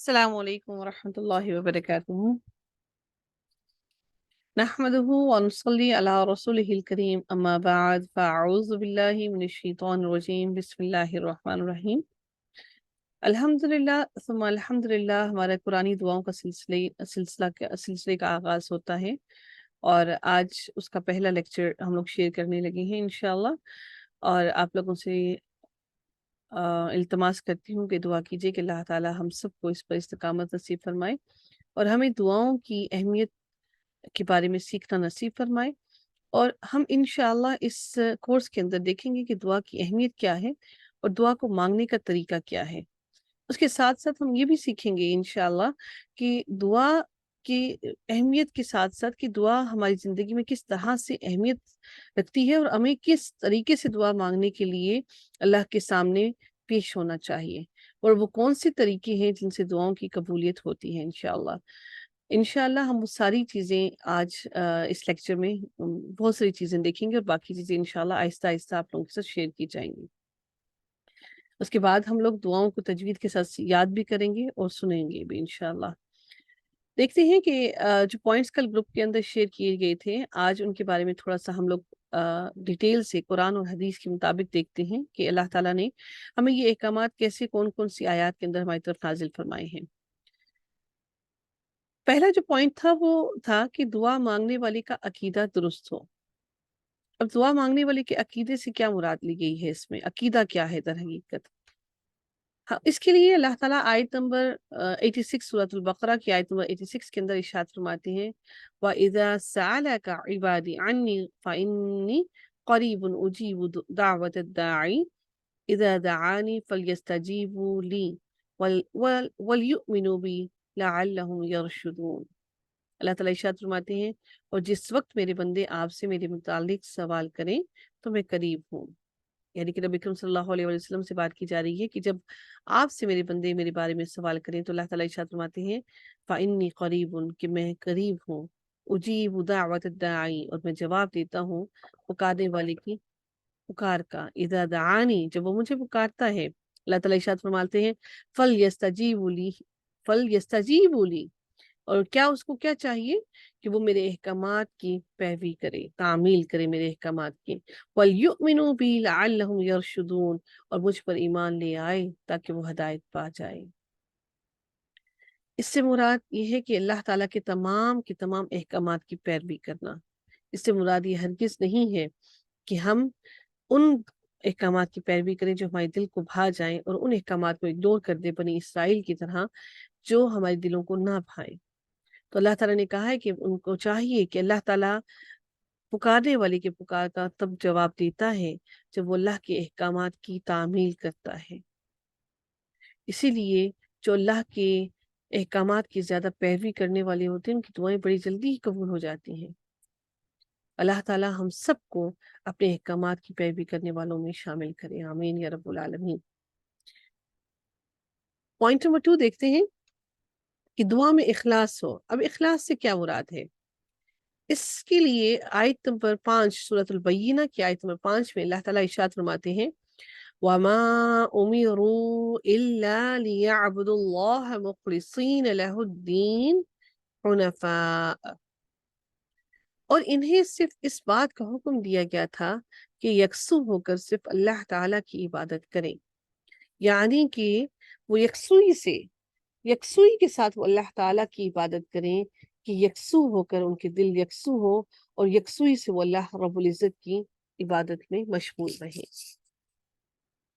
السلام عليكم ورحمة الله وبركاته. نحمده ونصلي على رسوله الكريم أما بعد فأعوذ بالله من الشيطان الرجيم بسم الله الرحمن الرحیم. الحمدللہ ثم الحمدللہ. ہمارا قرآنی دعاؤں کا سلسلے کا آغاز ہوتا ہے اور آج اس کا پہلا لیکچر ہم لوگ شیئر کرنے لگے ہیں انشاءاللہ. اور آپ لوگوں سے التماس کرتی ہوں کہ دعا کیجیے کہ اللہ تعالی ہم سب کو اس پر استقامت نصیب فرمائے اور ہمیں دعاؤں کی اہمیت کے بارے میں سیکھنا نصیب فرمائے. اور ہم انشاءاللہ اس کورس کے اندر دیکھیں گے کہ دعا کی اہمیت کیا ہے اور دعا کو مانگنے کا طریقہ کیا ہے. اس کے ساتھ ساتھ ہم یہ بھی سیکھیں گے انشاءاللہ کہ دعا کی اہمیت کے ساتھ ساتھ کہ دعا ہماری زندگی میں کس طرح سے اہمیت رکھتی ہے اور ہمیں کس طریقے سے دعا مانگنے کے لیے اللہ کے سامنے پیش ہونا چاہیے اور وہ کون سے طریقے ہیں جن سے دعاؤں کی قبولیت ہوتی ہے انشاءاللہ. انشاءاللہ ہم وہ ساری چیزیں آج اس لیکچر میں بہت ساری چیزیں دیکھیں گے اور باقی چیزیں انشاءاللہ آہستہ آہستہ آپ لوگوں کے ساتھ شیئر کی جائیں گی. اس کے بعد ہم لوگ دعاؤں کو تجوید کے ساتھ یاد بھی کریں گے اور سنیں گے بھی انشاءاللہ. دیکھتے ہیں کہ جو پوائنٹس کل گروپ کے اندر شیئر کیے گئے تھے آج ان کے بارے میں تھوڑا سا ہم لوگ ڈیٹیل سے قرآن اور حدیث کے مطابق دیکھتے ہیں کہ اللہ تعالیٰ نے ہمیں یہ احکامات کیسے کون کون سی آیات کے اندر ہماری طرف نازل فرمائے ہیں. پہلا جو پوائنٹ تھا وہ تھا کہ دعا مانگنے والے کا عقیدہ درست ہو. اب دعا مانگنے والے کے عقیدے سے کیا مراد لی گئی ہے، اس میں عقیدہ کیا ہے در حقیقت. ہاں، اس کے لیے اللہ تعالیٰ آیت نمبر 86 سورۃ البقرہ کی آیت نمبر 86 کے اندر ارشاد فرماتے ہیں وَإِذَا سَأَلَكَ عِبَادِي عَنِّي فَإِنِّي قَرِيبٌ أُجِيبُ دَعْوَةَ الدَّاعِ إِذَا دَعَانِي فَلْيَسْتَجِيبُوا لِي وَلْيُؤْمِنُوا بِي لَعَلَّهُمْ يَرْشُدُونَ. اللہ تعالیٰ ارشاد فرماتے ہیں اور جس وقت میرے بندے آپ سے میرے متعلق سوال کریں تو میں قریب ہوں. یعنی کہ نبی کریم صلی اللہ علیہ وسلم سے بات کی جا رہی ہے کہ جب آپ سے میرے بندے میرے بارے میں سوال کریں تو اللہ تعالیٰ ارشاد فرماتے ہیں فَإِنِّي قَرِيبٌ کہ میں قریب ہوں، اجیب دعوت الداعی اور میں جواب دیتا ہوں پکارنے والے کی پکار کا، اذا دعانی جب وہ مجھے پکارتا ہے. اللہ تعالیٰ ارشاد فرماتے ہیں فَلْيَسْتَجِيبُوا لِي فَلْيَسْتَجِيبُوا لِي اور کیا اس کو کیا چاہیے کہ وہ میرے احکامات کی پیروی کرے، تعمیل کرے میرے احکامات کی. وَلْيُؤْمِنُوا بِي لَعَلَّهُمْ يَرْشُدُونَ اور مجھ پر ایمان لے آئے تاکہ وہ ہدایت پا جائے. اس سے مراد یہ ہے کہ اللہ تعالیٰ کے تمام احکامات کی پیروی کرنا. اس سے مراد یہ ہرگز نہیں ہے کہ ہم ان احکامات کی پیروی کریں جو ہمارے دل کو بھا جائیں اور ان احکامات کو اگنور کر دیں بنی اسرائیل کی طرح جو ہمارے دلوں کو نہ بھائیں. تو اللہ تعالیٰ نے کہا ہے کہ ان کو چاہیے کہ اللہ تعالیٰ پکارنے والے کے پکار کا تب جواب دیتا ہے جب وہ اللہ کے احکامات کی تعمیل کرتا ہے. اسی لیے جو اللہ کے احکامات کی زیادہ پیروی کرنے والے ہوتے ہیں ان کی دعائیں بڑی جلدی ہی قبول ہو جاتی ہیں. اللہ تعالیٰ ہم سب کو اپنے احکامات کی پیروی کرنے والوں میں شامل کرے، آمین یا رب العالمین. پوائنٹ نمبر 2 دیکھتے ہیں کہ دعا میں اخلاص ہو. اب اخلاص سے کیا مراد ہے؟ اس کے لیے آیت نمبر 5 سورۃ البینہ کی آیت نمبر 5 میں اللہ تعالیٰ ارشاد فرماتے ہیں وَمَا أُمِرُوا إِلَّا لِيَعْبُدُوا اللَّهَ مُخْلِصِينَ لَهُ الدِّينَ حُنَفَاءَ اور انہیں صرف اس بات کا حکم دیا گیا تھا کہ یکسو ہو کر صرف اللہ تعالیٰ کی عبادت کریں. یعنی کہ وہ یکسوئی کے ساتھ وہ اللہ تعالیٰ کی عبادت کریں کہ یکسو ہو کر ان کے دل یکسو ہو اور یکسوئی سے وہ اللہ رب العزت کی عبادت میں مشغول رہیں.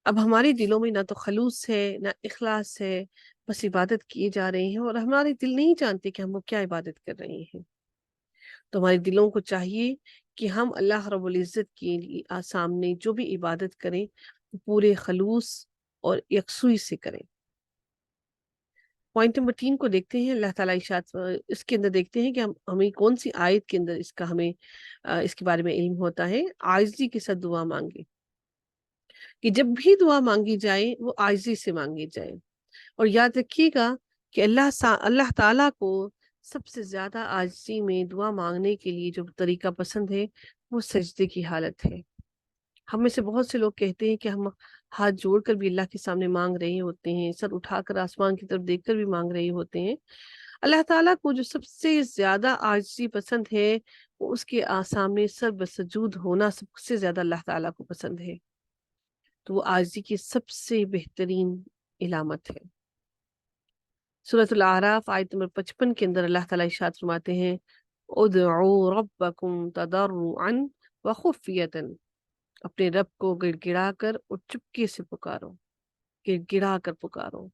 اب ہمارے دلوں میں نہ تو خلوص ہے نہ اخلاص ہے، بس عبادت کیے جا رہے ہیں اور ہمارے دل نہیں جانتے کہ ہم وہ کیا عبادت کر رہے ہیں. تو ہمارے دلوں کو چاہیے کہ ہم اللہ رب العزت کے سامنے جو بھی عبادت کریں پورے خلوص اور یکسوئی سے کریں. پوائنٹ نمبر 3 کو دیکھتے ہیں. اللہ تعالیٰ اس کے اندر دیکھتے ہیں کہ ہمیں کون سی آیت کے اندر ہمیں اس کے بارے میں علم ہوتا ہے. عاجزی کے ساتھ دعا مانگے، کہ جب بھی دعا مانگی جائے وہ عاجزی سے مانگی جائے. اور یاد رکھیے گا کہ اللہ تعالیٰ کو سب سے زیادہ عاجزی میں دعا مانگنے کے لیے جو طریقہ پسند ہے وہ سجدے کی حالت ہے. ہم میں سے بہت سے لوگ کہتے ہیں کہ ہم ہاتھ جوڑ کر بھی اللہ کے سامنے مانگ رہے ہوتے ہیں، سر اٹھا کر آسمان کی طرف دیکھ کر بھی مانگ رہے ہوتے ہیں، اللہ تعالیٰ کو جو سب سے زیادہ عاجزی پسند ہے وہ اس کے سامنے سر بسجود ہونا سب سے زیادہ اللہ تعالیٰ کو پسند ہے۔ تو وہ عاجزی کی سب سے بہترین علامت ہے۔ سورۃ الاعراف آیت نمبر 55 کے اندر اللہ تعالیٰ ارشاد فرماتے ہیں ادعوا ربکم تضرعا وخفیۃ، اپنے رب کو گڑ گڑا کر اور چپکے سے پکارو، گڑ گڑا کر پکارو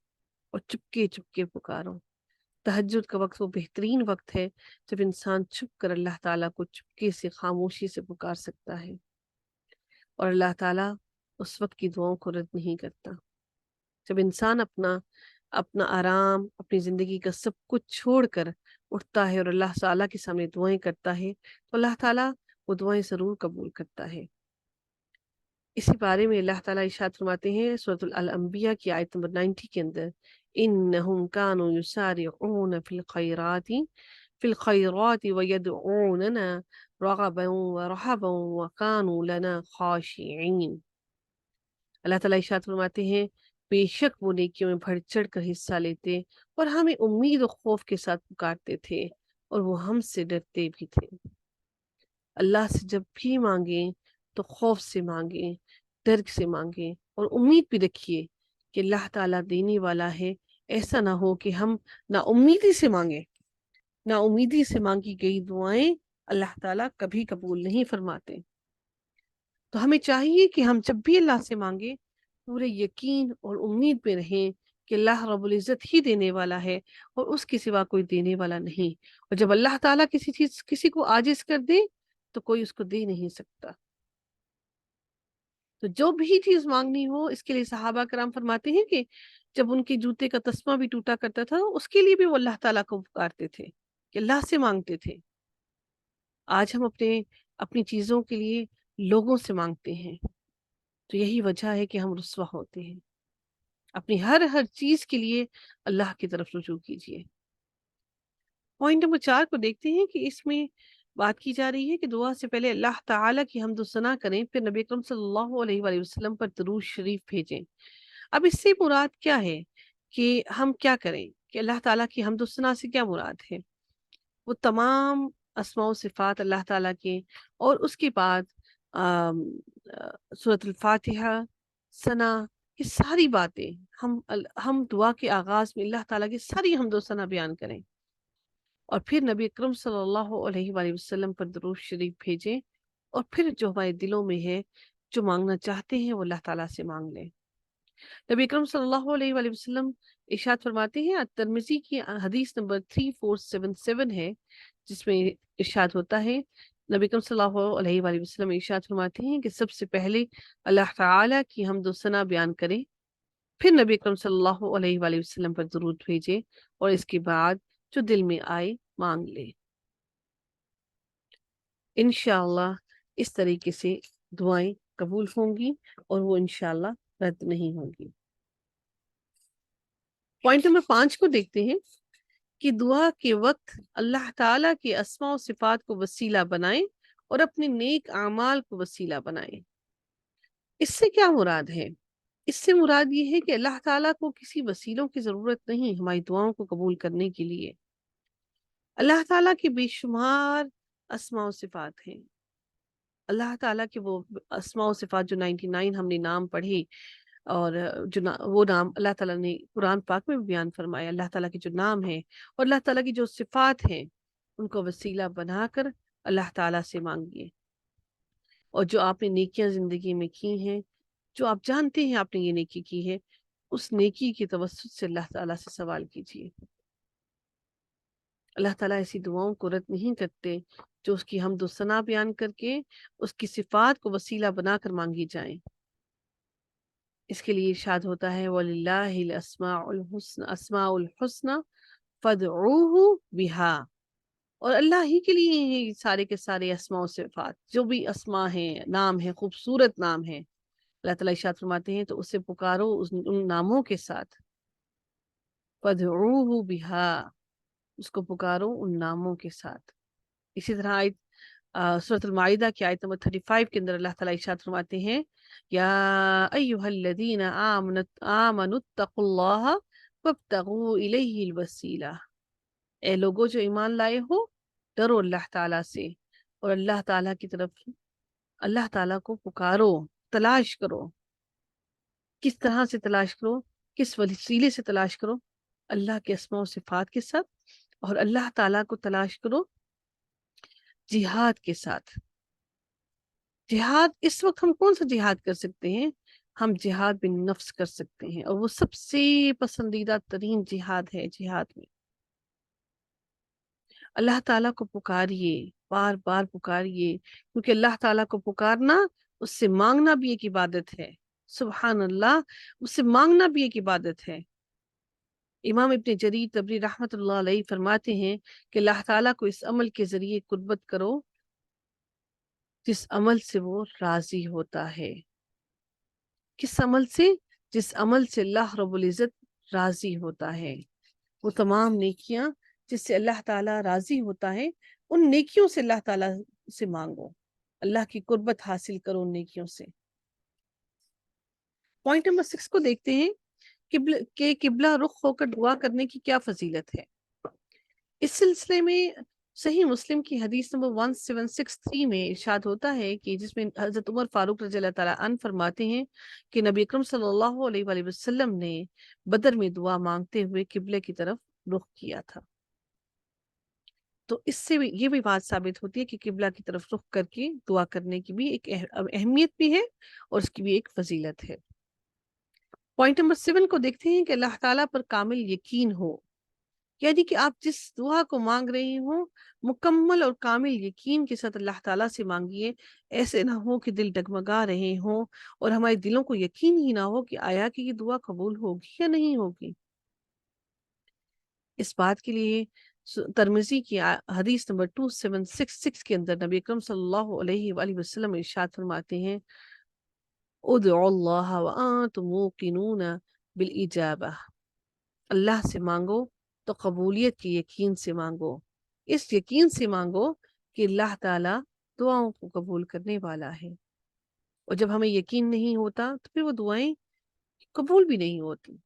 اور چپکے چپکے پکارو۔ تہجد کا وقت وہ بہترین وقت ہے جب انسان چھپ کر اللہ تعالیٰ کو چپکے سے خاموشی سے پکار سکتا ہے، اور اللہ تعالیٰ اس وقت کی دعاؤں کو رد نہیں کرتا۔ جب انسان اپنا آرام، اپنی زندگی کا سب کچھ چھوڑ کر اٹھتا ہے اور اللہ تعالیٰ کے سامنے دعائیں کرتا ہے تو اللہ تعالیٰ وہ دعائیں ضرور قبول کرتا ہے۔ اسی بارے میں اللہ تعالیٰ ارشاد فرماتے ہیں سورۃ الانبیاء کی آیت نمبر 90 کے اندر انہم کانوا یسارعون فی الخیرات ویدعوننا رغبا ورہبا وکانوا لنا خاشعین۔ اللہ تعالیٰ ارشاد فرماتے ہیں بے شک وہ نیکیوں میں بڑھ چڑھ کر حصہ لیتے اور ہمیں امید و خوف کے ساتھ پکارتے تھے اور وہ ہم سے ڈرتے بھی تھے۔ اللہ سے جب بھی مانگیں تو خوف سے مانگیں، ڈر سے مانگیں، اور امید بھی رکھیے کہ اللہ تعالیٰ دینے والا ہے۔ ایسا نہ ہو کہ ہم نا امیدی سے مانگیں، نا امیدی سے مانگی گئی دعائیں اللہ تعالیٰ کبھی قبول نہیں فرماتے۔ تو ہمیں چاہیے کہ ہم جب بھی اللہ سے مانگیں پورے یقین اور امید میں رہیں کہ اللہ رب العزت ہی دینے والا ہے اور اس کے سوا کوئی دینے والا نہیں، اور جب اللہ تعالیٰ کسی کو عاجز کر دے تو کوئی اس کو دے نہیں سکتا۔ تو جو بھی چیز مانگنی ہو، اس کے لیے صحابہ کرام فرماتے ہیں کہ جب ان کے جوتے کا تسمہ بھی ٹوٹا کرتا تھا اس کے لیے بھی وہ اللہ تعالیٰ کو پکارتے تھے کہ اللہ سے مانگتے تھے۔ آج ہم اپنی چیزوں کے لیے لوگوں سے مانگتے ہیں، تو یہی وجہ ہے کہ ہم رسوا ہوتے ہیں۔ اپنی ہر چیز کے لیے اللہ کی طرف رجوع کیجیے۔ پوائنٹ نمبر 4 کو دیکھتے ہیں کہ اس میں بات کی جا رہی ہے کہ دعا سے پہلے اللہ تعالیٰ کی حمد و ثنا کریں، پھر نبی اکرم صلی اللہ علیہ وآلہ وسلم پر درود شریف بھیجیں۔ اب اس سے مراد کیا ہے کہ ہم کیا کریں، کہ اللہ تعالیٰ کی حمد و ثنا سے کیا مراد ہے؟ وہ تمام اسماء و صفات اللہ تعالیٰ کے، اور اس کے بعد سورۃ الفاتحہ، ثنا، یہ ساری باتیں ہم دعا کے آغاز میں اللہ تعالیٰ کی ساری حمد و ثنا بیان کریں، اور پھر نبی اکرم صلی اللہ علیہ وآلہ وسلم پر درود شریف بھیجیں، اور پھر جو ہمارے دلوں میں ہے، جو مانگنا چاہتے ہیں وہ اللہ تعالیٰ سے مانگ لیں۔ نبی اکرم صلی اللہ علیہ وآلہ وسلم ارشاد فرماتے ہیں، الترمذی کی حدیث نمبر 3477 ہے، جس میں ارشاد ہوتا ہے، نبی اکرم صلی اللہ علیہ وآلہ وسلم ارشاد فرماتے ہیں کہ سب سے پہلے اللہ تعالیٰ کی حمد و ثنا بیان کریں، پھر نبی اکرم صلی اللہ علیہ وآلہ وسلم پر درود بھیجیں، اور اس کے بعد جو دل میں آئے مانگ لیں۔ انشاءاللہ اس طریقے سے دعائیں قبول ہوں گی اور وہ انشاءاللہ رد نہیں ہوں گی۔ پوائنٹ نمبر 5 کو دیکھتے ہیں کہ دعا کے وقت اللہ تعالیٰ کے اسماء و صفات کو وسیلہ بنائیں اور اپنے نیک اعمال کو وسیلہ بنائیں۔ اس سے کیا مراد ہے؟ اس سے مراد یہ ہے کہ اللہ تعالیٰ کو کسی وسیلوں کی ضرورت نہیں ہماری دعاؤں کو قبول کرنے کے لیے۔ اللہ تعالیٰ کے بے شمار اسماء و صفات ہیں، اللہ تعالیٰ کے وہ اسماء و صفات جو 99 ہم نے نام پڑھے، اور وہ نام اللہ تعالیٰ نے قرآن پاک میں بھی بیان فرمایا۔ اللہ تعالیٰ کے جو نام ہیں اور اللہ تعالیٰ کی جو صفات ہیں ان کو وسیلہ بنا کر اللہ تعالیٰ سے مانگیے، اور جو آپ نے نیکیاں زندگی میں کی ہیں، جو آپ جانتے ہیں آپ نے یہ نیکی کی ہے، اس نیکی کی توسط سے اللہ تعالیٰ سے سوال کیجیے۔ اللہ تعالیٰ ایسی دعاؤں کو رد نہیں کرتے جو اس کی حمد و ثنا بیان کر کے اس کی صفات کو وسیلہ بنا کر مانگی جائیں۔ اس کے لیے ارشاد ہوتا ہے وَلِلَّهِ الْأَسْمَاءُ الْحُسْنَى فَادْعُوهُ بِهَا، اور اللہ ہی کے لیے ہیں سارے کے سارے اسماء و صفات، جو بھی اسماء ہیں، نام ہیں، خوبصورت نام ہیں، اللہ تعالیٰ ارشاد فرماتے ہیں تو اسے پکارو ان ناموں کے ساتھ، فَادْعُوهُ بِهَا، اس کو پکارو ان ناموں کے ساتھ۔ اسی طرح سورۃ المائدہ کی آیت نمبر 35 کے اندر اللہ تعالیٰ ارشاد فرماتے ہیں یا ایھا الذین آمنوا اتقوا اللہ وابتغوا الیہ الوسیلہ، اے لوگوں جو ایمان لائے ہو، ڈرو اللہ تعالیٰ سے اور اللہ تعالیٰ کی طرف اللہ تعالیٰ کو پکارو، تلاش کرو۔ کس طرح سے تلاش کرو؟ کس وسیلے سے تلاش کرو؟ اللہ کے اسماء و صفات کے ساتھ، اور اللہ تعالیٰ کو تلاش کرو جہاد کے ساتھ۔ جہاد اس وقت ہم کون سا جہاد کر سکتے ہیں؟ ہم جہاد بن نفس کر سکتے ہیں، اور وہ سب سے پسندیدہ ترین جہاد ہے۔ جہاد میں اللہ تعالیٰ کو پکاریے، بار بار پکاریے، کیونکہ اللہ تعالیٰ کو پکارنا، اس سے مانگنا بھی ایک عبادت ہے۔ سبحان اللہ، اس سے مانگنا بھی ایک عبادت ہے۔ امام ابن جریر طبری رحمۃ اللہ علیہ فرماتے ہیں کہ اللہ تعالیٰ کو اس عمل کے ذریعے قربت کرو جس عمل سے وہ راضی ہوتا ہے۔ کس عمل سے؟ جس عمل سے اللہ رب العزت راضی ہوتا ہے۔ وہ تمام نیکیاں جس سے اللہ تعالیٰ راضی ہوتا ہے، ان نیکیوں سے اللہ تعالیٰ سے مانگو، اللہ کی قربت حاصل کرو ان نیکیوں سے۔ پوائنٹ نمبر 6 کو دیکھتے ہیں کہ قبلہ رخ ہو کر دعا کرنے کی کیا فضیلت ہے۔ اس سلسلے میں صحیح مسلم کی حدیث نمبر 1763 میں ارشاد ہوتا ہے کہ جس میں حضرت عمر فاروق رضی اللہ تعالیٰ عنہ فرماتے ہیں کہ نبی اکرم صلی اللہ علیہ وآلہ وسلم نے بدر میں دعا مانگتے ہوئے قبلے کی طرف رخ کیا تھا۔ تو اس سے بھی یہ بھی بات ثابت ہوتی ہے کہ قبلہ کی طرف رخ کر کے دعا کرنے کی بھی ایک اہمیت بھی ہے، اور اس کی بھی ایک فضیلت ہے۔ پوائنٹ نمبر 7 کو دیکھتے ہیں کہ اللہ تعالیٰ پر کامل یقین ہو، یعنی کہ آپ جس دعا کو مانگ رہے ہوں مکمل اور کامل یقین کے ساتھ اللہ تعالیٰ سے مانگیے۔ ایسے نہ ہو کہ دل ڈگمگا رہے ہوں اور ہمارے دلوں کو یقین ہی نہ ہو کہ آیا کہ یہ دعا قبول ہوگی یا نہیں ہوگی۔ اس بات کے لیے ترمذی کی حدیث نمبر 2766 کے اندر نبی اکرم صلی اللہ علیہ وآلہ وسلم ارشاد فرماتے ہیں، ادعوا اللہ وانتم موقنون بالاجابہ، اللہ سے مانگو تو قبولیت کے یقین سے مانگو، اس یقین سے مانگو کہ اللہ تعالیٰ دعاؤں کو قبول کرنے والا ہے۔ اور جب ہمیں یقین نہیں ہوتا تو پھر وہ دعائیں قبول بھی نہیں ہوتی۔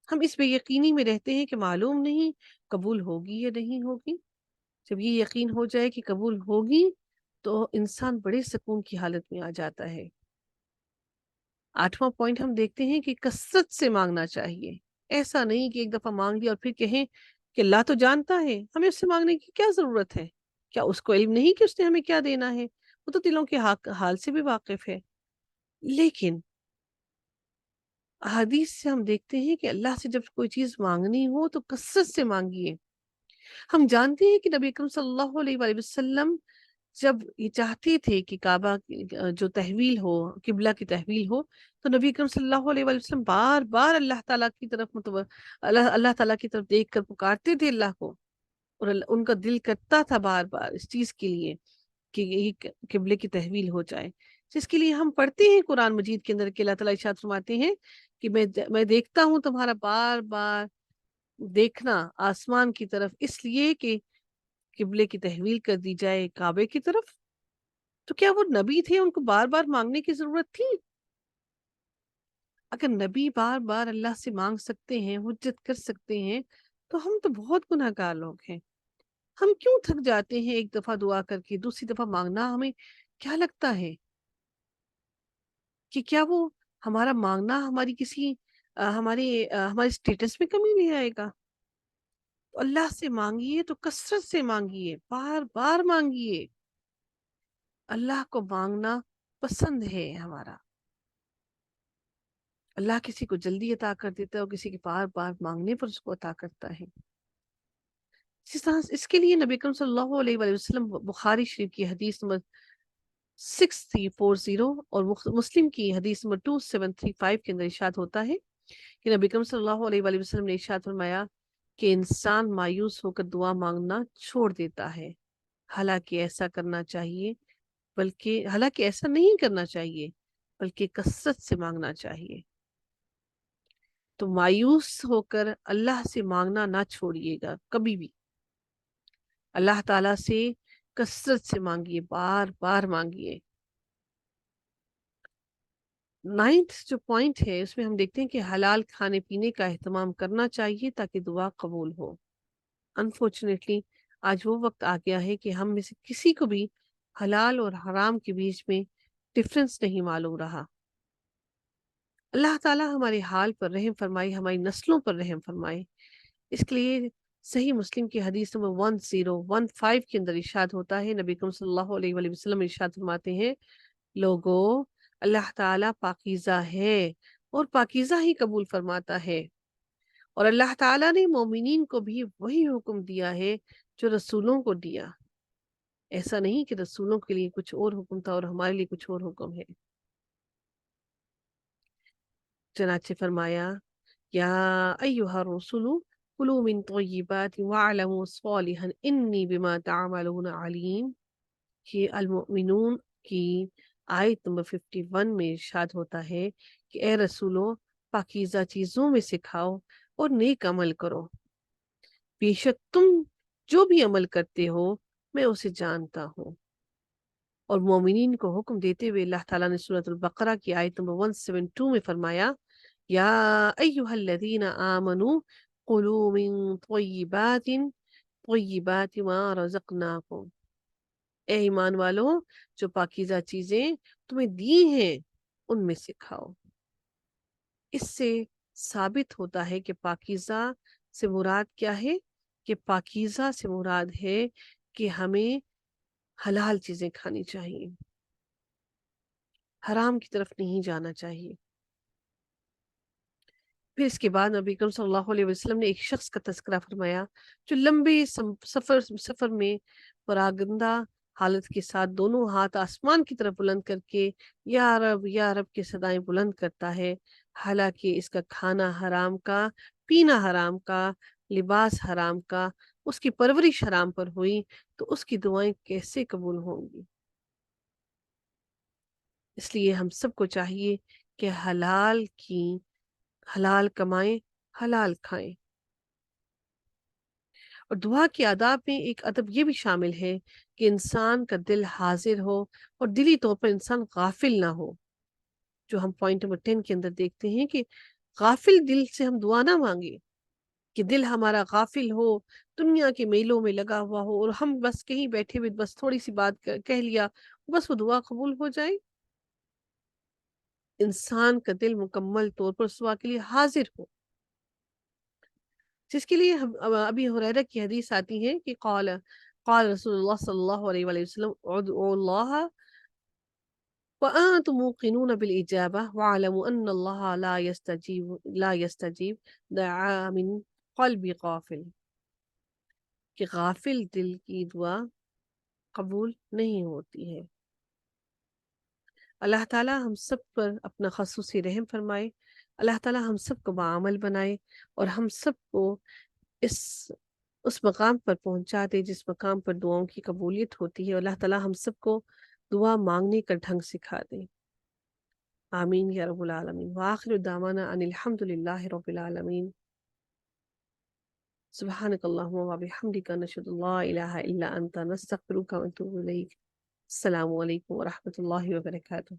ہم اس بے یقینی میں رہتے ہیں کہ معلوم نہیں قبول ہوگی یا نہیں ہوگی۔ جب یہ یقین ہو جائے کہ قبول ہوگی تو انسان بڑے سکون کی حالت میں آ جاتا ہے۔ 8واں پوائنٹ ہم دیکھتے ہیں کہ کثرت سے مانگنا چاہیے۔ ایسا نہیں کہ ایک دفعہ مانگ لیا اور پھر کہیں کہ اللہ تو جانتا ہے، ہمیں اس سے مانگنے کی کیا ضرورت ہے؟ کیا اس کو علم نہیں کہ اس نے ہمیں کیا دینا ہے؟ وہ تو دلوں کے حال سے بھی واقف ہے۔ لیکن حدیث سے ہم دیکھتے ہیں کہ اللہ سے جب کوئی چیز مانگنی ہو تو کثرت سے مانگیے۔ ہم جانتے ہیں کہ نبی اکرم صلی اللہ علیہ وآلہ وسلم جب یہ چاہتے تھے کہ کعبہ جو تحویل ہو، قبلہ کی تحویل ہو، تو نبی اکرم صلی اللہ علیہ وآلہ وسلم بار بار اللہ تعالیٰ کی طرف اللہ تعالیٰ کی طرف دیکھ کر پکارتے تھے اللہ کو، اور ان کا دل کرتا تھا بار بار اس چیز کے لیے کہ یہ قبلے کی تحویل ہو جائے، جس کے لیے ہم پڑھتے ہیں قرآن مجید کے اندر کہ اللہ تعالیٰ ارشاد فرماتے ہیں کہ میں دیکھتا ہوں تمہارا بار بار دیکھنا آسمان کی طرف، اس لیے کہ قبلے کی تحویل کر دی جائے کعبے کی طرف۔ تو کیا وہ نبی تھے، ان کو بار بار مانگنے کی ضرورت تھی؟ اگر نبی بار بار اللہ سے مانگ سکتے ہیں، حجت کر سکتے ہیں، تو ہم تو بہت گناہ گار لوگ ہیں۔ ہم کیوں تھک جاتے ہیں ایک دفعہ دعا کر کے، دوسری دفعہ مانگنا ہمیں کیا لگتا ہے کہ کیا وہ ہمارا مانگنا ہماری کسی ہمارے اسٹیٹس میں کمی نہیں آئے گا؟ تو اللہ سے مانگیے تو کثرت سے مانگیے، بار بار مانگیے۔ اللہ کو مانگنا پسند ہے ہمارا۔ اللہ کسی کو جلدی عطا کر دیتا ہے اور کسی کے بار بار مانگنے پر اس کو عطا کرتا ہے۔ اسی طرح اس کے لیے نبی اکرم صلی اللہ علیہ وآلہ وسلم بخاری شریف کی حدیث نمبر 6340 اور مسلم کی حدیث نمبر 2735 کے اندر ارشاد ہوتا ہے کہ نبی اکرم صلی اللہ علیہ وآلہ وسلم نے ارشاد فرمایا کہ انسان مایوس ہو کر دعا مانگنا چھوڑ دیتا ہے، حالانکہ ایسا نہیں کرنا چاہیے، بلکہ کثرت سے مانگنا چاہیے۔ تو مایوس ہو کر اللہ سے مانگنا نہ چھوڑیے گا کبھی بھی۔ اللہ تعالیٰ سے کثرت سے مانگیے، بار بار مانگیے۔ 9th جو پوائنٹ ہے اس میں ہم دیکھتے ہیں کہ حلال کھانے پینے کا اہتمام کرنا چاہیے تاکہ دعا قبول ہو۔ انفارچونیٹلی آج وہ وقت آ گیا ہے کہ ہم میں سے کسی کو بھی حلال اور حرام کے بیچ میں ڈفرنس نہیں معلوم رہا۔ اللہ تعالیٰ ہمارے حال پر رحم فرمائے، ہماری نسلوں پر رحم فرمائے۔ اس کے لیے صحیح مسلم کی حدیث نمبر 1015 کے اندر ارشاد ہوتا ہے، نبی کریم صلی اللہ علیہ وآلہ وسلم ارشاد فرماتے ہیں، لوگو اللہ تعالیٰ پاکیزہ ہے اور پاکیزہ ہی قبول فرماتا ہے، اور اللہ تعالیٰ نے مومنین کو بھی وہی حکم دیا ہے جو رسولوں کو دیا۔ ایسا نہیں کہ رسولوں کے لیے کچھ اور حکم تھا اور ہمارے لیے کچھ اور حکم ہے۔ چنانچہ فرمایا، یا ایہا الرسول کلوا من طیبات واعلموا صالحا انی بما تعملون علیم۔ یہ المؤمنون کی آیت نمبر 51 میں ارشاد ہوتا ہے کہ اے رسولو پاکیزہ چیزوں میں سے کھاؤ اور نیک عمل کرو، بے شک تم جو بھی عمل کرتے ہو میں اسے جانتا ہوں۔ اور مومنین کو حکم دیتے ہوئے اللہ تعالیٰ نے سورۃ البقرہ کی آیت نمبر 172 میں فرمایا، یا ایہا الذین آمنوا قلوا من طیبات ما رزقناکم۔ اے ایمان والو، جو پاکیزہ چیزیں تمہیں دی ہیں ان میں سے کھاؤ۔ اس سے ثابت ہوتا ہے کہ پاکیزہ سے مراد کیا ہے؟ کہ پاکیزہ سے مراد ہے کہ ہمیں حلال چیزیں کھانی چاہیے، حرام کی طرف نہیں جانا چاہیے۔ پھر اس کے بعد نبی کریم صلی اللہ علیہ وسلم نے ایک شخص کا تذکرہ فرمایا جو لمبے سفر میں پراگندہ حالت کے ساتھ دونوں ہاتھ آسمان کی طرف بلند کر کے یا رب کی صدائیں بلند کرتا ہے، حالانکہ اس کا کھانا حرام کا، پینا حرام کا، لباس حرام کا، اس کی پرورش حرام پر ہوئی تو اس کی دعائیں کیسے قبول ہوں گی؟ اس لیے ہم سب کو چاہیے کہ حلال کمائیں، حلال کھائیں۔ اور دعا کے آداب میں ایک ادب یہ بھی شامل ہے کہ انسان کا دل حاضر ہو اور دلی طور پر انسان غافل نہ ہو، جو ہم پوائنٹ نمبر 10 کے اندر دیکھتے ہیں کہ غافل دل سے ہم دعا نہ مانگے، کہ دل ہمارا غافل ہو، دنیا کے میلوں میں لگا ہوا ہو اور ہم بس کہیں بیٹھے ہوئے بس تھوڑی سی بات کہہ لیا بس وہ دعا قبول ہو جائے۔ انسان کا دل مکمل طور پر اس دعا کے لیے حاضر ہو، جس کے لیے ابی ہریرہ کی حدیث آتی ہے کہ قال رسول اللہ صلی اللہ علیہ وآلہ وسلم ادعوا اللہ وانتم موقنون بالاجابہ واعلموا ان اللہ لا يستجیب دعا من قلب غافل، کہ غافل دل کی دعا قبول نہیں ہوتی ہے۔ اللہ تعالیٰ ہم سب پر اپنا خصوصی رحم فرمائے، اللہ تعالیٰ ہم سب کو بعمل بنائے اور ہم سب کو اس مقام پر پہنچا دے جس مقام پر دعاؤں کی قبولیت ہوتی ہے، اور اللہ تعالیٰ ہم سب کو دعا مانگنے کا ڈھنگ سکھا دے۔ آمین یا رب العالمین، وآخر دعوانا ان الحمد للہ رب العالمین۔ سبحانک اللہم وبحمدک، نشہد ان لا الہ الا انت، نستغفرک ونتوب الیک۔ السلام علیکم ورحمۃ اللہ وبرکاتہ۔